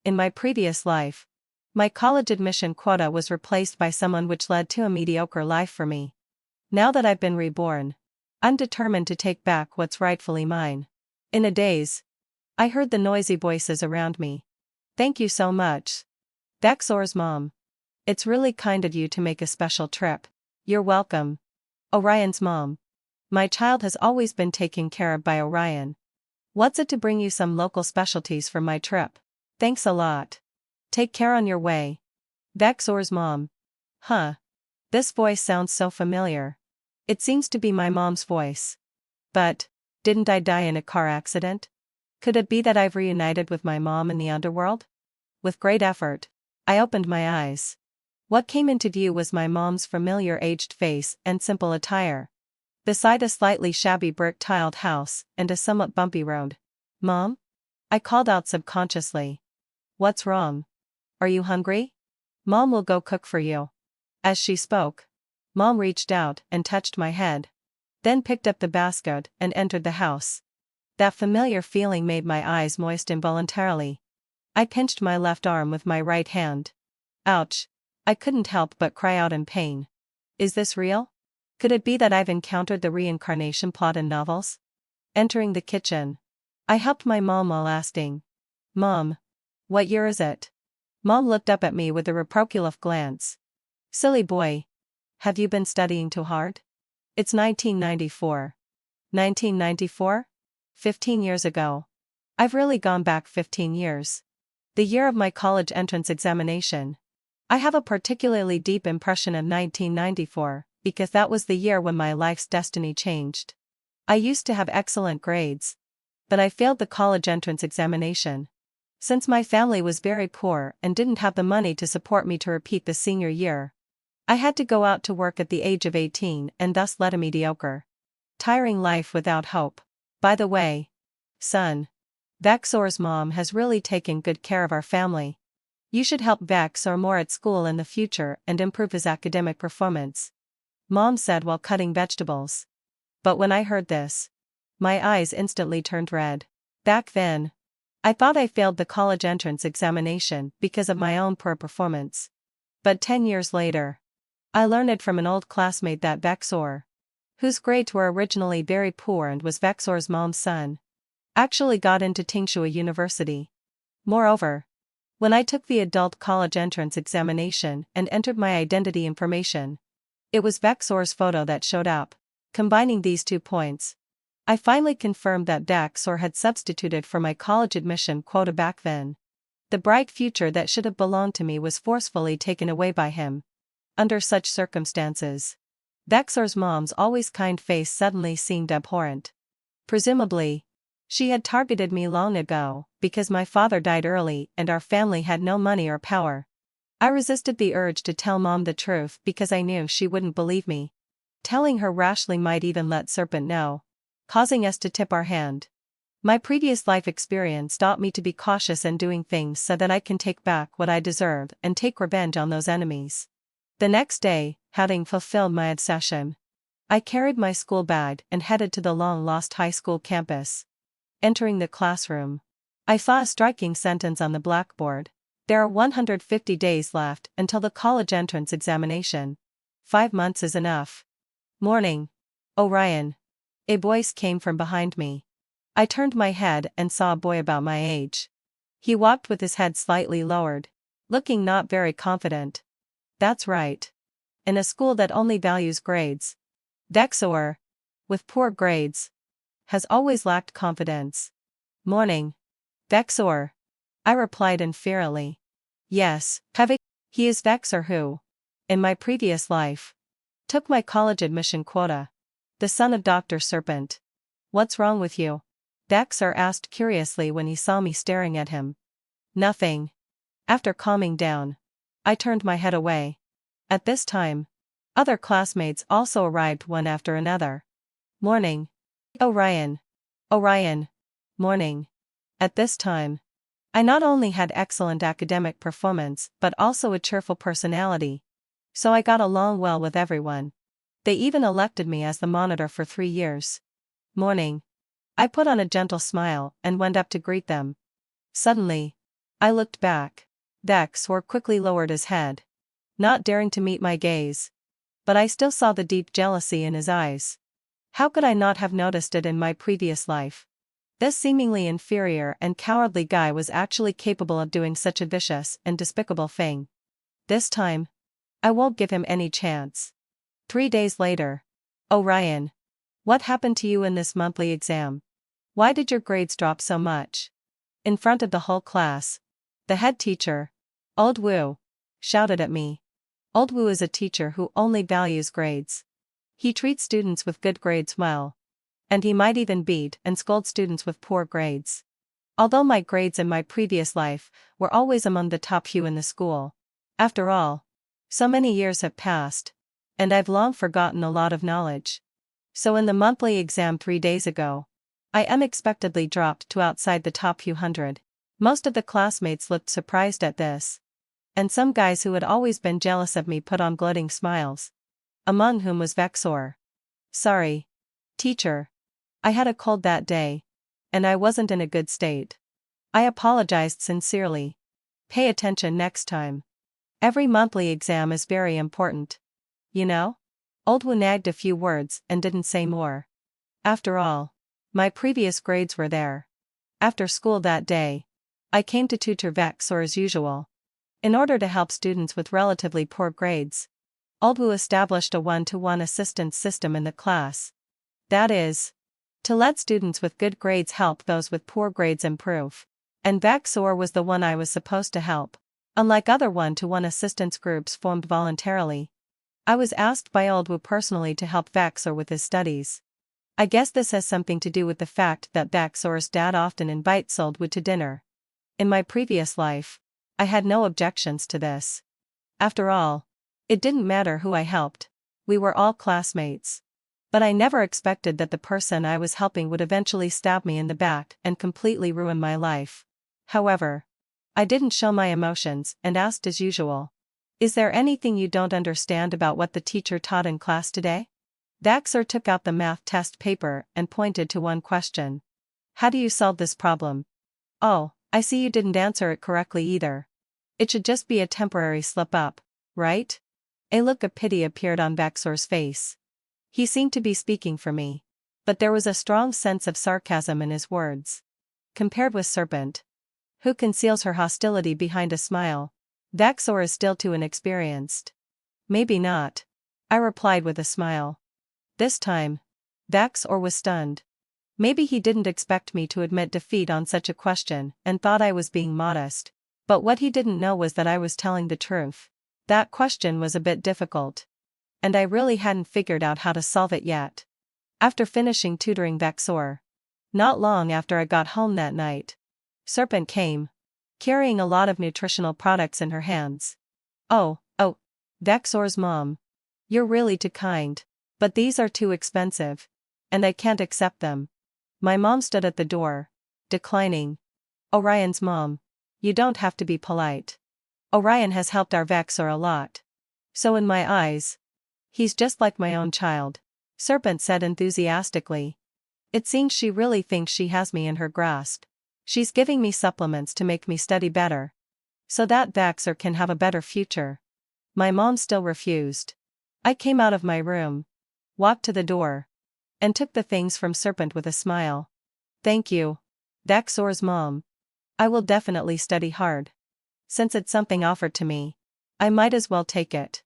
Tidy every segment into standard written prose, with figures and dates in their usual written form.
In my previous life, my college admission quota was replaced by someone, which led to a mediocre life for me. Now that I've been reborn, I'm determined to take back what's rightfully mine. In a daze, I heard the noisy voices around me. "Thank you so much, Vexor's mom. It's really kind of you to make a special trip." "You're welcome, Orion's mom. My child has always been taken care of by Orion. What's it to bring you some local specialties for my trip?" "Thanks a lot. Take care on your way, Vexor's mom." Huh. This voice sounds so familiar. It seems to be my mom's voice. But, didn't I die in a car accident? Could it be that I've reunited with my mom in the underworld? With great effort, I opened my eyes. What came into view was my mom's familiar aged face and simple attire, beside a slightly shabby brick-tiled house and a somewhat bumpy road. "Mom?" I called out subconsciously. "What's wrong? Are you hungry? Mom will go cook for you." As she spoke, Mom reached out and touched my head, then picked up the basket and entered the house. That familiar feeling made my eyes moist involuntarily. I pinched my left arm with my right hand. Ouch! I couldn't help but cry out in pain. Is this real? Could it be that I've encountered the reincarnation plot in novels? Entering the kitchen, I helped my mom while asking, "Mom, what year is it?" Mom looked up at me with a reproachful glance. "Silly boy. Have you been studying too hard? It's 1994. 1994? 15 years ago. I've really gone back 15 years. The year of my college entrance examination. I have a particularly deep impression of 1994, because that was the year when my life's destiny changed. I used to have excellent grades, but I failed the college entrance examination. Since my family was very poor and didn't have the money to support me to repeat the senior year, I had to go out to work at the age of 18 and thus led a mediocre, tiring life without hope. By the way, son, Vexor's mom has really taken good care of our family. You should help Vexor more at school in the future and improve his academic performance," Mom said while cutting vegetables. But when I heard this, my eyes instantly turned red. Back then, I thought I failed the college entrance examination because of my own poor performance. But 10 years later, I learned from an old classmate that Vexor, whose grades were originally very poor and was Vexor's mom's son, actually got into Tsinghua University. Moreover, when I took the adult college entrance examination and entered my identity information, it was Vexor's photo that showed up. Combining these 2 points, I finally confirmed that Vexor had substituted for my college admission quota back then. The bright future that should have belonged to me was forcefully taken away by him. Under such circumstances, Vexor's mom's always kind face suddenly seemed abhorrent. Presumably, she had targeted me long ago, because my father died early and our family had no money or power. I resisted the urge to tell Mom the truth because I knew she wouldn't believe me. Telling her rashly might even let Serpent know, causing us to tip our hand. My previous life experience taught me to be cautious in doing things so that I can take back what I deserve and take revenge on those enemies. The next day, having fulfilled my obsession, I carried my school bag and headed to the long-lost high school campus. Entering the classroom, I saw a striking sentence on the blackboard. There are 150 days left until the college entrance examination. 5 months is enough. Morning, Orion. A voice came from behind me. I turned my head and saw a boy about my age. He walked with his head slightly lowered, looking not very confident. That's right. In a school that only values grades, Vexor, with poor grades, has always lacked confidence. Morning, Vexor, I replied inferiorly. Yes, he is Vexor who, in my previous life, took my college admission quota. The son of Dr. Serpent. What's wrong with you? Vexor asked curiously when he saw me staring at him. Nothing. After calming down, I turned my head away. At this time, other classmates also arrived one after another. Morning, Orion. Orion. Morning. At this time, I not only had excellent academic performance but also a cheerful personality, so I got along well with everyone. They even elected me as the monitor for 3 years. Morning. I put on a gentle smile and went up to greet them. Suddenly, I looked back. Vexor quickly lowered his head, not daring to meet my gaze. But I still saw the deep jealousy in his eyes. How could I not have noticed it in my previous life? This seemingly inferior and cowardly guy was actually capable of doing such a vicious and despicable thing. This time, I won't give him any chance. 3 days later. Oh Ryan. What happened to you in this monthly exam? Why did your grades drop so much? In front of the whole class, the head teacher, Old Wu, shouted at me. Old Wu is a teacher who only values grades. He treats students with good grades well. And he might even beat and scold students with poor grades. Although my grades in my previous life were always among the top few in the school. After all, so many years have passed, and I've long forgotten a lot of knowledge. So in the monthly exam 3 days ago, I unexpectedly dropped to outside the top few hundred. Most of the classmates looked surprised at this. And some guys who had always been jealous of me put on gloating smiles. Among whom was Vexor. Sorry, teacher. I had a cold that day. And I wasn't in a good state. I apologized sincerely. Pay attention next time. Every monthly exam is very important. You know? Old Wu nagged a few words and didn't say more. After all, my previous grades were there. After school that day, I came to tutor Vexor as usual. In order to help students with relatively poor grades, Old Wu established a one-to-one assistance system in the class. That is, to let students with good grades help those with poor grades improve. And Vexor was the one I was supposed to help. Unlike other one-to-one assistance groups formed voluntarily, I was asked by Old Wu personally to help Vexor with his studies. I guess this has something to do with the fact that Vexor's dad often invites Old Wu to dinner. In my previous life, I had no objections to this. After all, it didn't matter who I helped. We were all classmates. But I never expected that the person I was helping would eventually stab me in the back and completely ruin my life. However, I didn't show my emotions and asked as usual. Is there anything you don't understand about what the teacher taught in class today? Vexor took out the math test paper and pointed to one question. How do you solve this problem? Oh, I see you didn't answer it correctly either. It should just be a temporary slip-up, right? A look of pity appeared on Vexor's face. He seemed to be speaking for me. But there was a strong sense of sarcasm in his words. Compared with Serpent, who conceals her hostility behind a smile, Vexor is still too inexperienced. Maybe not, I replied with a smile. This time, Vexor was stunned. Maybe he didn't expect me to admit defeat on such a question and thought I was being modest. But what he didn't know was that I was telling the truth. That question was a bit difficult. And I really hadn't figured out how to solve it yet. After finishing tutoring Vexor, not long after I got home that night, Serpent came, carrying a lot of nutritional products in her hands. Oh, Vexor's mom. You're really too kind. But these are too expensive. And I can't accept them. My mom stood at the door, declining. Orion's mom. You don't have to be polite. Orion has helped our Vexor a lot. So in my eyes, he's just like my own child, Serpent said enthusiastically. It seems she really thinks she has me in her grasp. She's giving me supplements to make me study better, so that Vexor can have a better future. My mom still refused. I came out of my room, walked to the door, and took the things from Serpent with a smile. Thank you, Vexor's mom. I will definitely study hard. Since it's something offered to me, I might as well take it.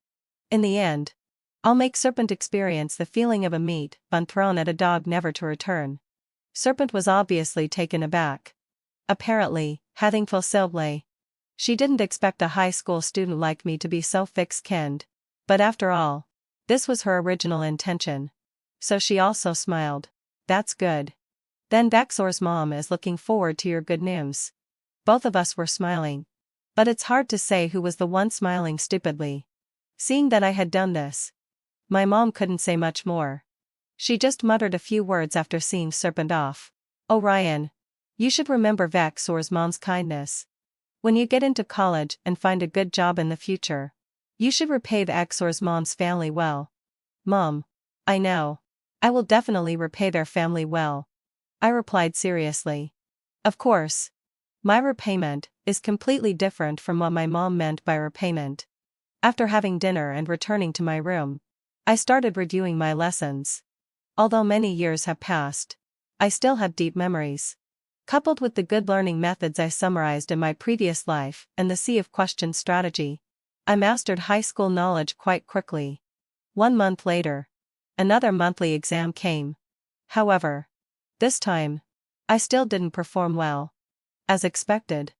In the end, I'll make Serpent experience the feeling of a meat bun thrown at a dog never to return. Serpent was obviously taken aback. Apparently, having fulfilled, she didn't expect a high school student like me to be so thick-skinned. But after all, this was her original intention. So she also smiled. That's good. Then Vexor's mom is looking forward to your good news. Both of us were smiling. But it's hard to say who was the one smiling stupidly. Seeing that I had done this, my mom couldn't say much more. She just muttered a few words after seeing Serpent off. Oh Ryan, you should remember Vexor's mom's kindness. When you get into college and find a good job in the future, you should repay Vexor's mom's family well. Mom, I know. I will definitely repay their family well, I replied seriously. Of course. My repayment is completely different from what my mom meant by repayment. After having dinner and returning to my room, I started reviewing my lessons. Although many years have passed, I still have deep memories. Coupled with the good learning methods I summarized in my previous life and the sea of questions strategy, I mastered high school knowledge quite quickly. 1 month later, another monthly exam came. However, this time, I still didn't perform well. As expected,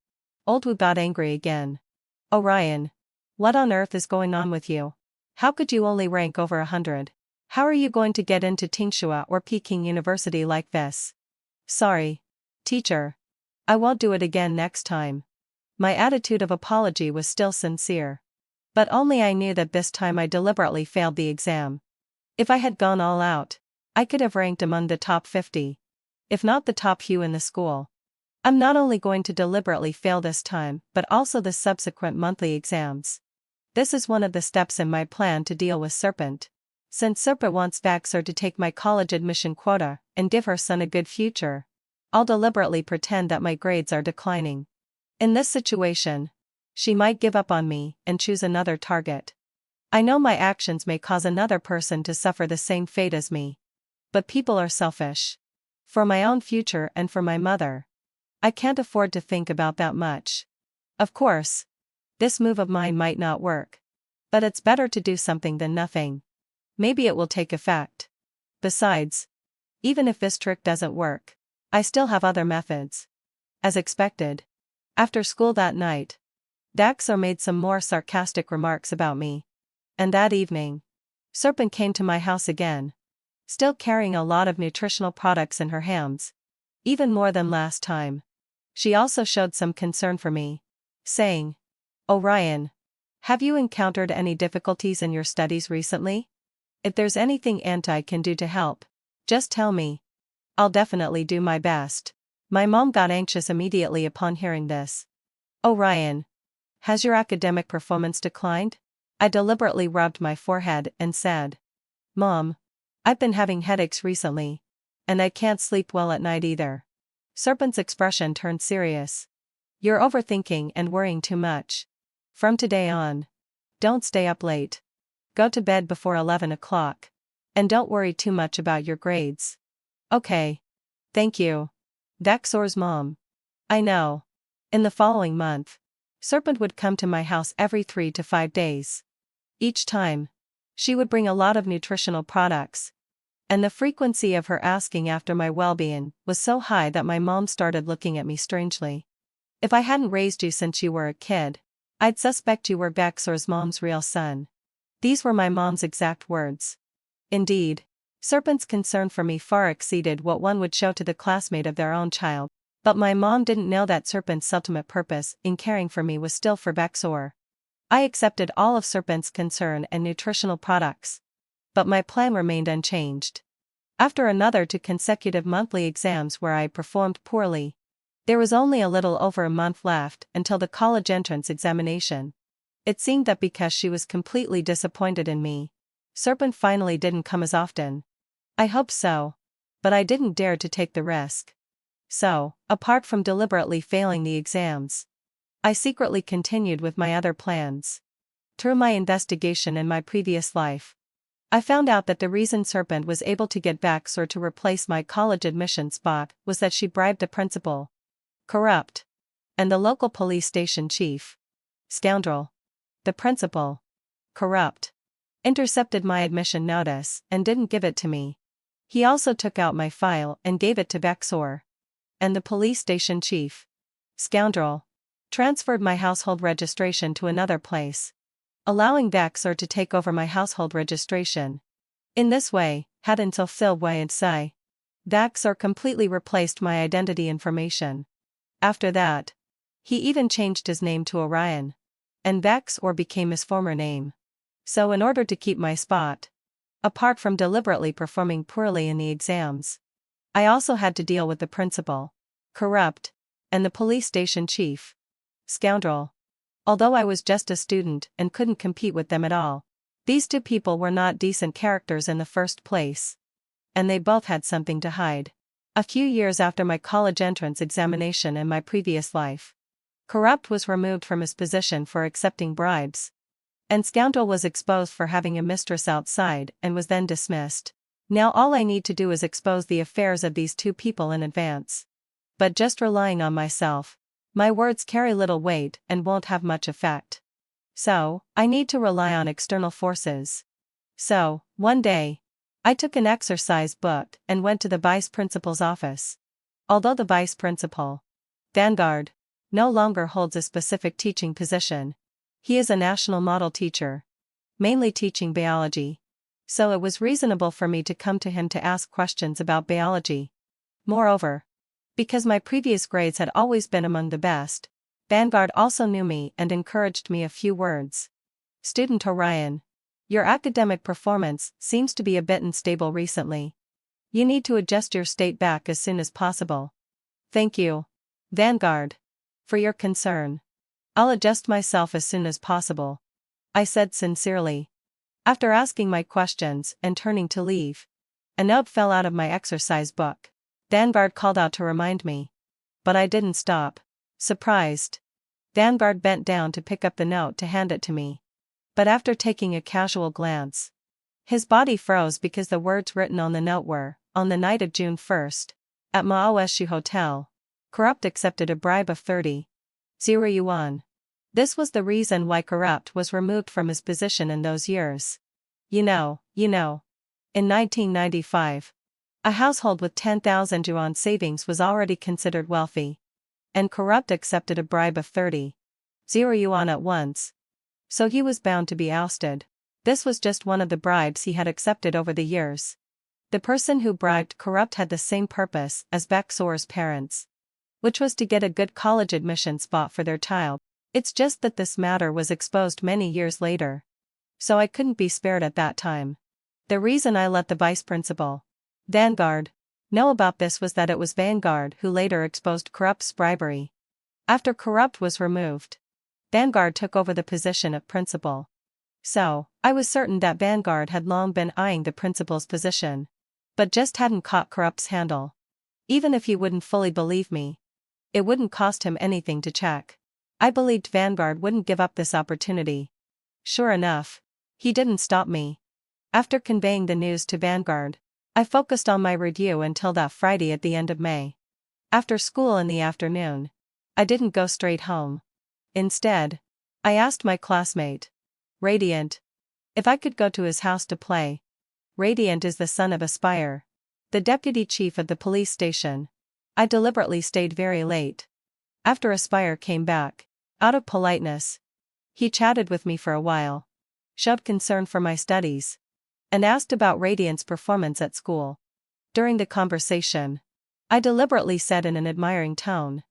Old Wu got angry again. "Oh Ryan, what on earth is going on with you? How could you only rank over 100? How are you going to get into Tsinghua or Peking University like this?" "Sorry, teacher. I won't do it again next time." My attitude of apology was still sincere. But only I knew that this time I deliberately failed the exam. If I had gone all out, I could have ranked among the top 50. If not the top few in the school. I'm not only going to deliberately fail this time, but also the subsequent monthly exams. This is one of the steps in my plan to deal with Serpent. Since Serpent wants Vaxer to take my college admission quota and give her son a good future, I'll deliberately pretend that my grades are declining. In this situation, she might give up on me and choose another target. I know my actions may cause another person to suffer the same fate as me. But people are selfish. For my own future and for my mother, I can't afford to think about that much. Of course, this move of mine might not work. But it's better to do something than nothing. Maybe it will take effect. Besides, even if this trick doesn't work, I still have other methods. As expected, after school that night, Daxor made some more sarcastic remarks about me. And that evening, Serpent came to my house again, still carrying a lot of nutritional products in her hands, even more than last time. She also showed some concern for me, saying, "Oh Ryan, have you encountered any difficulties in your studies recently? If there's anything I can do to help, just tell me. I'll definitely do my best." My mom got anxious immediately upon hearing this. "Oh Ryan, has your academic performance declined?" I deliberately rubbed my forehead and said, "Mom, I've been having headaches recently, and I can't sleep well at night either." Serpent's expression turned serious. "You're overthinking and worrying too much. From today on, don't stay up late. Go to bed before 11 o'clock. And don't worry too much about your grades." "Okay. Thank you." Daxor's mom. I know. In the following month, Serpent would come to my house every 3 to 5 days. Each time, she would bring a lot of nutritional products. And the frequency of her asking after my well-being was so high that my mom started looking at me strangely. "If I hadn't raised you since you were a kid, I'd suspect you were Daxor's mom's real son." These were my mom's exact words. Indeed, Serpent's concern for me far exceeded what one would show to the classmate of their own child. But my mom didn't know that Serpent's ultimate purpose in caring for me was still for Daxor. I accepted all of Serpent's concern and nutritional products. But my plan remained unchanged. After another 2 consecutive monthly exams where I performed poorly, there was only a little over a month left until the college entrance examination. It seemed that because she was completely disappointed in me, Serpent finally didn't come as often. I hoped so, but I didn't dare to take the risk. So, apart from deliberately failing the exams, I secretly continued with my other plans. Through my investigation in my previous life, I found out that the reason Serpent was able to get Daxor to replace my college admission spot was that she bribed the principal, corrupt, and the local police station chief, scoundrel. The principal, corrupt, intercepted my admission notice and didn't give it to me. He also took out my file and gave it to Daxor. And the police station chief, scoundrel, transferred my household registration to another place, allowing Daxor to take over my household registration. In this way, had until Phil and Sai, Daxor completely replaced my identity information. After that, he even changed his name to Orion, and Daxor became his former name. So in order to keep my spot, apart from deliberately performing poorly in the exams, I also had to deal with the principal, corrupt, and the police station chief, scoundrel. Although I was just a student and couldn't compete with them at all, these 2 people were not decent characters in the first place. And they both had something to hide. A few years after my college entrance examination in my previous life, Corrupt was removed from his position for accepting bribes. And Scoundrel was exposed for having a mistress outside and was then dismissed. Now all I need to do is expose the affairs of these two people in advance. But just relying on myself, my words carry little weight and won't have much effect. So, I need to rely on external forces. So, one day, I took an exercise book and went to the vice principal's office. Although the vice principal, Vanguard, no longer holds a specific teaching position, he is a national model teacher, mainly teaching biology. So it was reasonable for me to come to him to ask questions about biology. Moreover, because my previous grades had always been among the best, Vanguard also knew me and encouraged me a few words. Student Orion, your academic performance seems to be a bit unstable recently. You need to adjust your state back as soon as possible. Thank you, Vanguard, for your concern. I'll adjust myself as soon as possible, I said sincerely. After asking my questions and turning to leave, a note fell out of my exercise book. Vanguard called out to remind me. But I didn't stop. Surprised, Vanguard bent down to pick up the note to hand it to me. But after taking a casual glance, his body froze because the words written on the note were, on the night of June 1st, at Maoshi Hotel, Corrupt accepted a bribe of 30,000 yuan. This was the reason why Corrupt was removed from his position in those years. You know. In 1995, a household with 10,000 yuan savings was already considered wealthy. And Corrupt accepted a bribe of 30,000 yuan at once. So he was bound to be ousted. This was just one of the bribes he had accepted over the years. The person who bribed Corrupt had the same purpose as Baxor's parents, which was to get a good college admission spot for their child. It's just that this matter was exposed many years later. So I couldn't be spared at that time. The reason I let the vice principal, Vanguard, know about this was that it was Vanguard who later exposed Corrupt's bribery. After Corrupt was removed, Vanguard took over the position of principal. So, I was certain that Vanguard had long been eyeing the principal's position, but just hadn't caught Corrupt's handle. Even if he wouldn't fully believe me, it wouldn't cost him anything to check. I believed Vanguard wouldn't give up this opportunity. Sure enough, he didn't stop me. After conveying the news to Vanguard, I focused on my review until that Friday at the end of May. After school in the afternoon, I didn't go straight home. Instead, I asked my classmate, Radiant, if I could go to his house to play. Radiant is the son of Aspire, the deputy chief of the police station. I deliberately stayed very late. After Aspire came back, out of politeness, he chatted with me for a while, showed concern for my studies, and asked about Radiant's performance at school. During the conversation, I deliberately said in an admiring tone,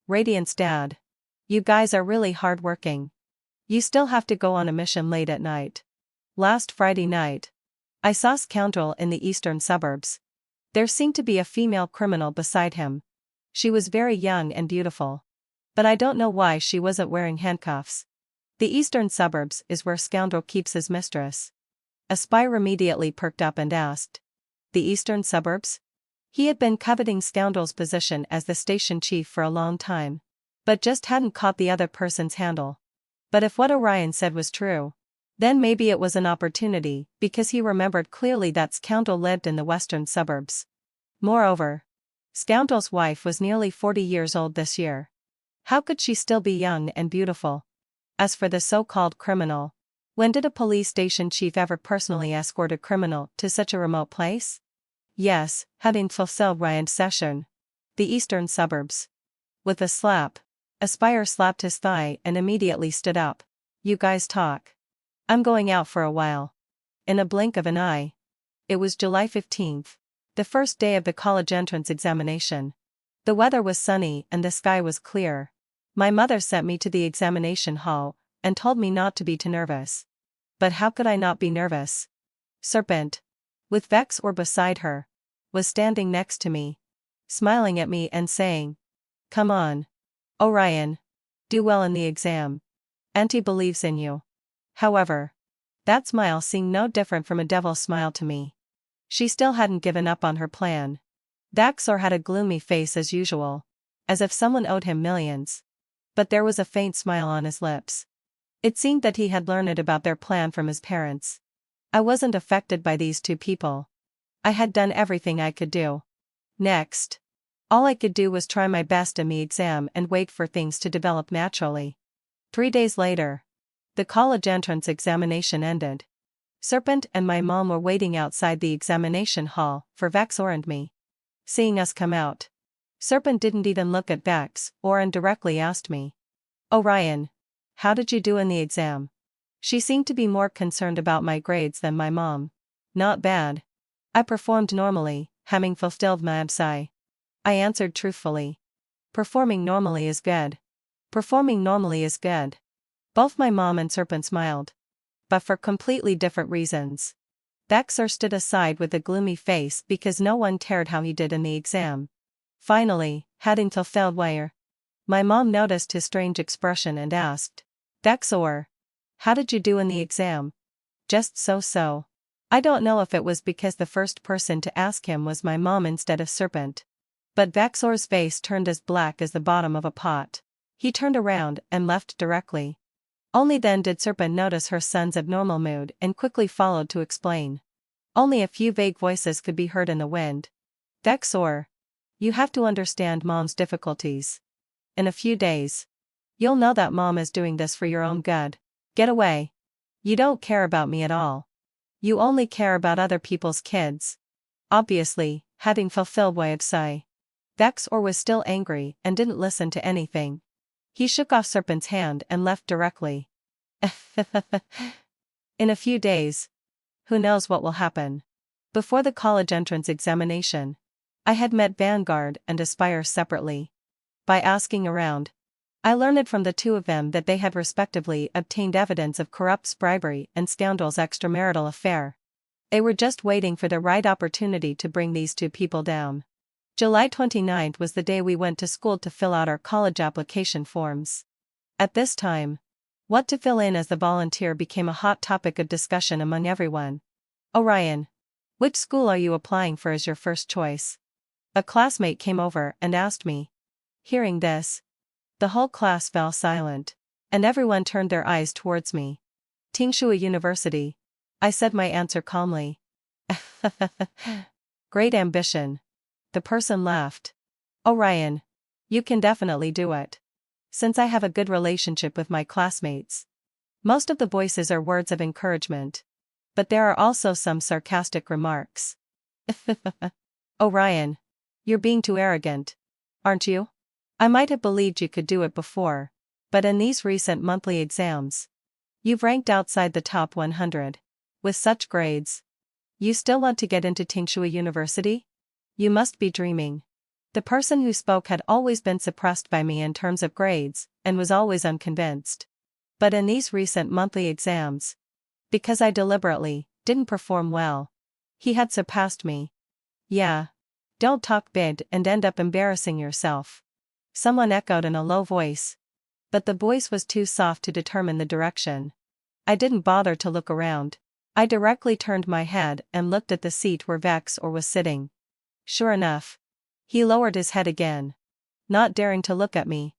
Radiant's dad, you guys are really hardworking. You still have to go on a mission late at night. Last Friday night, I saw Scoundrel in the eastern suburbs. There seemed to be a female criminal beside him. She was very young and beautiful. But I don't know why she wasn't wearing handcuffs. The eastern suburbs is where Scoundrel keeps his mistress. Aspire immediately perked up and asked, the eastern suburbs? He had been coveting Scoundrel's position as the station chief for a long time, but just hadn't caught the other person's handle. But if what Orion said was true, then maybe it was an opportunity, because he remembered clearly that Scoundrel lived in the western suburbs. Moreover, Scoundrel's wife was nearly 40 years old this year. How could she still be young and beautiful? As for the so-called criminal, when did a police station chief ever personally escort a criminal to such a remote place? Yes, having fulfilled Ryan's session. The eastern suburbs. With a slap, Aspire slapped his thigh and immediately stood up. You guys talk. I'm going out for a while. In a blink of an eye. It was July 15th, the first day of the college entrance examination. The weather was sunny and the sky was clear. My mother sent me to the examination hall and told me not to be too nervous. But how could I not be nervous? Serpent, with Vex or beside her, was standing next to me, smiling at me and saying, come on, Orion, do well in the exam. Auntie believes in you. However, that smile seemed no different from a devil's smile to me. She still hadn't given up on her plan. Daxor had a gloomy face as usual, as if someone owed him millions. But there was a faint smile on his lips. It seemed that he had learned about their plan from his parents. I wasn't affected by these two people. I had done everything I could do. Next, all I could do was try my best in the exam and wait for things to develop naturally. 3 days later, the college entrance examination ended. Serpent and my mom were waiting outside the examination hall for Vexor and me. Seeing us come out, Serpent didn't even look at Vex or directly asked me, "Oh Ryan, how did you do in the exam?" She seemed to be more concerned about my grades than my mom. "Not bad. I performed normally, having fulfilled my absci." I answered truthfully. "Performing normally is good. Performing normally is good." Both my mom and Serpent smiled. But for completely different reasons. Vexor stood aside with a gloomy face because no one cared how he did in the exam. Finally, having fulfilled wire, my mom noticed his strange expression and asked, "Vexor, how did you do in the exam?" "Just so-so." I don't know if it was because the first person to ask him was my mom instead of Serpent. But Vexor's face turned as black as the bottom of a pot. He turned around and left directly. Only then did Serpent notice her son's abnormal mood and quickly followed to explain. Only a few vague voices could be heard in the wind. "Vexor, you have to understand mom's difficulties. In a few days, you'll know that mom is doing this for your own good. Get away. You don't care about me at all. You only care about other people's kids." Obviously, having fulfilled way of Psy, Vexor was still angry and didn't listen to anything. He shook off Serpent's hand and left directly. In a few days, who knows what will happen. Before the college entrance examination, I had met Vanguard and Aspire separately. By asking around, I learned from the two of them that they had respectively obtained evidence of corrupt bribery and scoundrel's extramarital affair. They were just waiting for the right opportunity to bring these two people down. July 29th was the day we went to school to fill out our college application forms. At this time, what to fill in as the volunteer became a hot topic of discussion among everyone. "Orion, which school are you applying for as your first choice?" A classmate came over and asked me. Hearing this, the whole class fell silent, and everyone turned their eyes towards me. "Tsinghua University," I said my answer calmly. "Great ambition." The person laughed. "Orion, you can definitely do it. Since I have a good relationship with my classmates." Most of the voices are words of encouragement. But there are also some sarcastic remarks. "Orion, you're being too arrogant. Aren't you? I might have believed you could do it before, but in these recent monthly exams, you've ranked outside the top 100. With such grades, you still want to get into Tsinghua University? You must be dreaming." The person who spoke had always been suppressed by me in terms of grades, and was always unconvinced. But in these recent monthly exams, because I deliberately didn't perform well, he had surpassed me. "Yeah. Don't talk big and end up embarrassing yourself," someone echoed in a low voice. But the voice was too soft to determine the direction. I didn't bother to look around. I directly turned my head and looked at the seat where Vexor was sitting. Sure enough, he lowered his head again, not daring to look at me.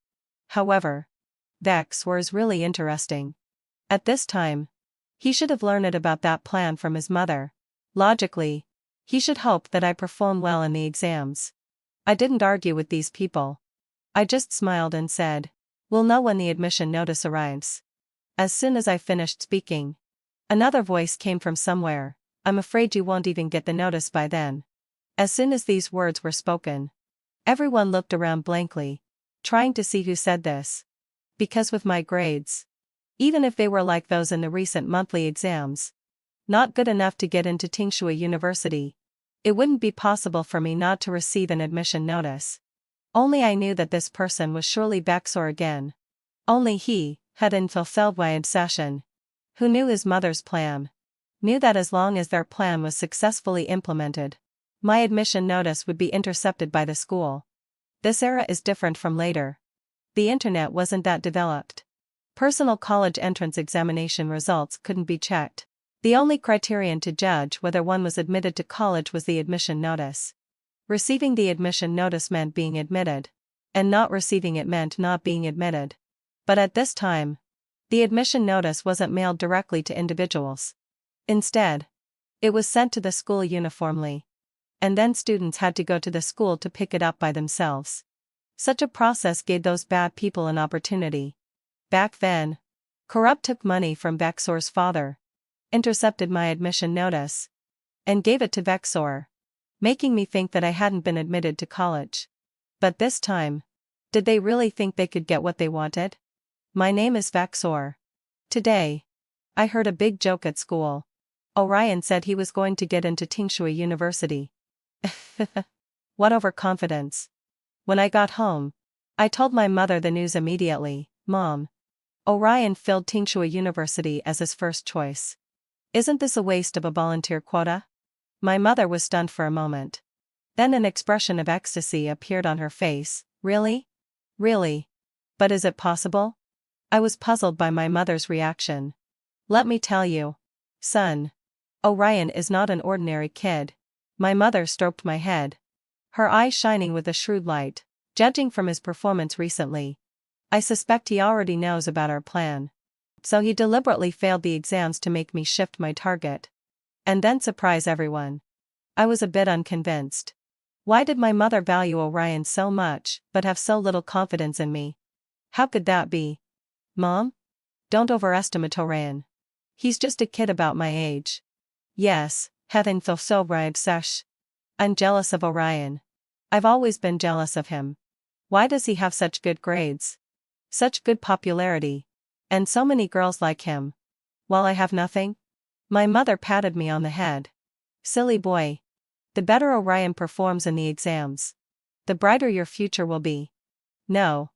However, Vexor is really interesting. At this time, he should have learned about that plan from his mother. Logically, he should hope that I perform well in the exams. I didn't argue with these people. I just smiled and said, "We'll know when the admission notice arrives." As soon as I finished speaking, another voice came from somewhere. "I'm afraid you won't even get the notice by then." As soon as these words were spoken, everyone looked around blankly, trying to see who said this. Because with my grades, even if they were like those in the recent monthly exams, not good enough to get into Tsinghua University, it wouldn't be possible for me not to receive an admission notice. Only I knew that this person was surely Vexor again. Only he hadn't fulfilled my obsession. Who knew his mother's plan? Knew that as long as their plan was successfully implemented, my admission notice would be intercepted by the school. This era is different from later. The internet wasn't that developed. Personal college entrance examination results couldn't be checked. The only criterion to judge whether one was admitted to college was the admission notice. Receiving the admission notice meant being admitted, and not receiving it meant not being admitted. But at this time, the admission notice wasn't mailed directly to individuals. Instead, it was sent to the school uniformly. And then students had to go to the school to pick it up by themselves. Such a process gave those bad people an opportunity. Back then, Corrupt took money from Vexor's father, intercepted my admission notice, and gave it to Vexor, making me think that I hadn't been admitted to college. But this time, did they really think they could get what they wanted? My name is Vexor. Today, I heard a big joke at school. Orion said he was going to get into Tingshui University. What overconfidence. When I got home, I told my mother the news immediately. Mom, Orion filled Tingshui University as his first choice. Isn't this a waste of a volunteer quota? My mother was stunned for a moment. Then an expression of ecstasy appeared on her face. Really? Really? But is it possible? I was puzzled by my mother's reaction. Let me tell you, son, Orion is not an ordinary kid. My mother stroked my head, her eyes shining with a shrewd light. Judging from his performance recently, I suspect he already knows about our plan. So he deliberately failed the exams to make me shift my target. And then surprise everyone. I was a bit unconvinced. Why did my mother value Orion so much, but have so little confidence in me? How could that be? Mom? Don't overestimate Orion. He's just a kid about my age. Yes, heaven feel so right, sesh. I'm jealous of Orion. I've always been jealous of him. Why does he have such good grades? Such good popularity? And so many girls like him? While I have nothing? My mother patted me on the head. Silly boy. The better Orion performs in the exams, the brighter your future will be. No.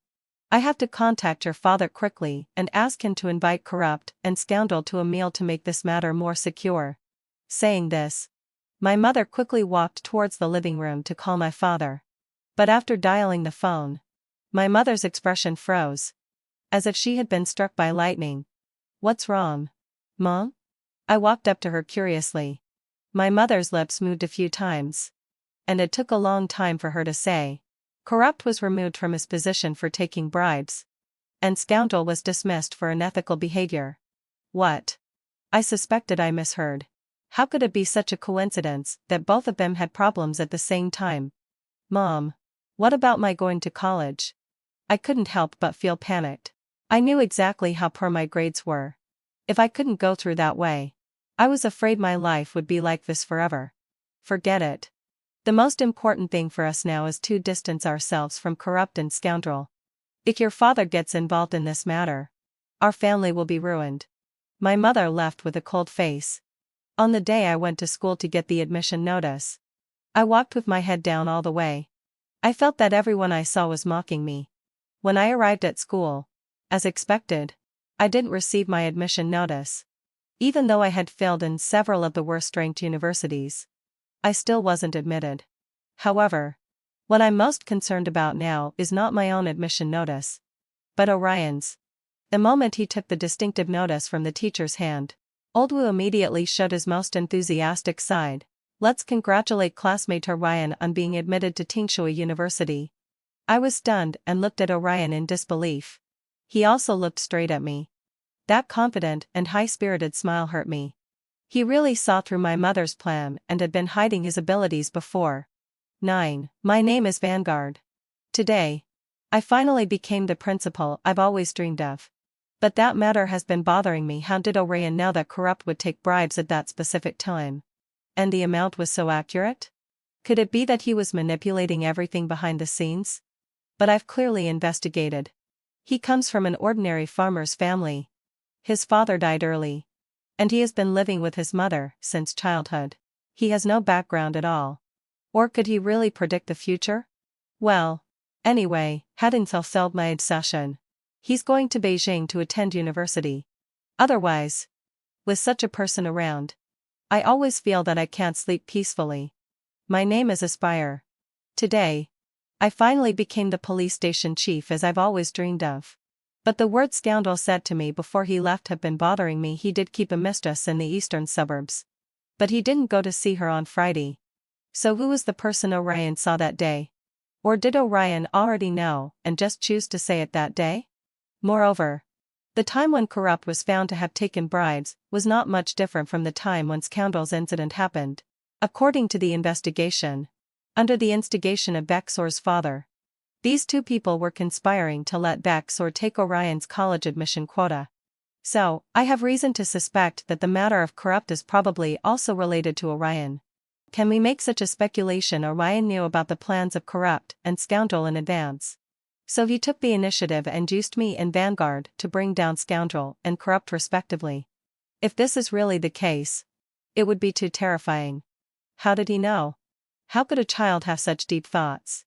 I have to contact your father quickly and ask him to invite Corrupt and Scoundrel to a meal to make this matter more secure. Saying this, my mother quickly walked towards the living room to call my father. But after dialing the phone, my mother's expression froze, as if she had been struck by lightning. What's wrong, Mom? I walked up to her curiously. My mother's lips moved a few times, and it took a long time for her to say. Corrupt was removed from his position for taking bribes, and Scoundrel was dismissed for unethical behavior. What? I suspected I misheard. How could it be such a coincidence that both of them had problems at the same time? Mom, what about my going to college? I couldn't help but feel panicked. I knew exactly how poor my grades were. If I couldn't go through that way, I was afraid my life would be like this forever. Forget it. The most important thing for us now is to distance ourselves from Corrupt and Scoundrel. If your father gets involved in this matter, our family will be ruined. My mother left with a cold face. On the day I went to school to get the admission notice, I walked with my head down all the way. I felt that everyone I saw was mocking me. When I arrived at school, as expected, I didn't receive my admission notice. Even though I had failed in several of the worst-ranked universities, I still wasn't admitted. However, what I'm most concerned about now is not my own admission notice, but Orion's. The moment he took the distinctive notice from the teacher's hand, Old Wu immediately showed his most enthusiastic side. Let's congratulate classmate Orion on being admitted to Tingshui University. I was stunned and looked at Orion in disbelief. He also looked straight at me. That confident and high-spirited smile hurt me. He really saw through my mother's plan and had been hiding his abilities before. 9. My name is Vanguard. Today, I finally became the principal I've always dreamed of. But that matter has been bothering me. How did Orion know that Corrupt would take bribes at that specific time? And the amount was so accurate? Could it be that he was manipulating everything behind the scenes? But I've clearly investigated. He comes from an ordinary farmer's family. His father died early, and he has been living with his mother since childhood. He has no background at all. Or could he really predict the future? Well, anyway, hadn't fulfilled my obsession. He's going to Beijing to attend university. Otherwise, with such a person around, I always feel that I can't sleep peacefully. My name is Aspire. Today, I finally became the police station chief as I've always dreamed of. But the word Scoundrel said to me before he left have been bothering me. He did keep a mistress in the eastern suburbs, but he didn't go to see her on Friday. So who was the person Orion saw that day? Or did Orion already know and just choose to say it that day? Moreover, the time when Corrupt was found to have taken bribes was not much different from the time when Scoundrel's incident happened. According to the investigation, under the instigation of Bexor's father, these two people were conspiring to let Bexor take Orion's college admission quota. So, I have reason to suspect that the matter of Corrupt is probably also related to Orion. Can we make such a speculation? Orion knew about the plans of Corrupt and Scoundrel in advance. So he took the initiative and used me and Vanguard to bring down Scoundrel and Corrupt respectively. If this is really the case, it would be too terrifying. How did he know? How could a child have such deep thoughts?